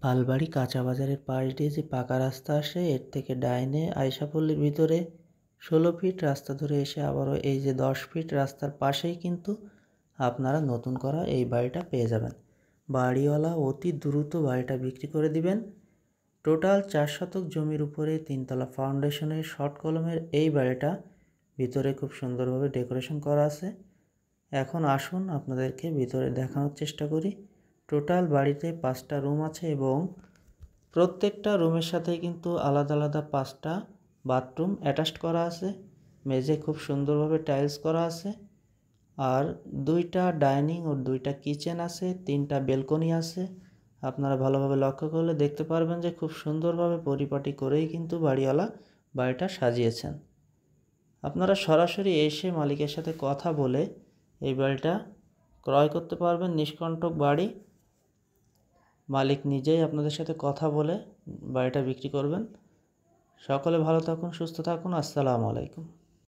পালবাড়ি কাঁচা বাজারের পাশ দিয়ে যে পাকা রাস্তা আসে এর থেকে ডাইনে আয়শাপল্লির ভিতরে 16 ফিট রাস্তা ধরে এসে আবারও এই যে 10 ফিট রাস্তার পাশেই কিন্তু আপনারা নতুন করা এই বাড়িটা পেয়ে যাবেন। বাড়িওয়ালা অতি দ্রুত বাড়িটা বিক্রি করে দিবেন। টোটাল 4 শতক জমির উপরে 3তলা ফাউন্ডেশনের শর্ট কলমের এই বাড়িটা ভিতরে খুব সুন্দরভাবে ডেকোরেশন করা আছে। এখন আসুন আপনাদেরকে ভিতরে দেখানোর চেষ্টা করি। টোটাল বাড়িতে 5টা রুম আছে এবং প্রত্যেকটা রুমের সাথে কিন্তু আলাদা আলাদা 5টা বাথরুম অ্যাটাচড করা আছে। মেঝে খুব সুন্দরভাবে টাইলস করা আছে। আর 2টা ডাইনিং ও 2টা কিচেন আছে, 3টা বেলকনি আছে। আপনারা ভালোভাবে লক্ষ্য করলে দেখতে পারবেন যে খুব সুন্দরভাবে পরিপাটি করেই কিন্তু বাড়িওয়ালা বাড়িটা সাজিয়েছেন। আপনারা সরাসরি এসে মালিকের সাথে কথা বলে এই বাড়িটা ক্রয় করতে পারবেন। নিষ্কণ্টক বাড়ি, মালিক নিজেই আপনাদের সাথে কথা বলে বাড়িটা বিক্রি করবেন। সকলে ভালো থাকুন, সুস্থ থাকুন। আসসালামু আলাইকুম।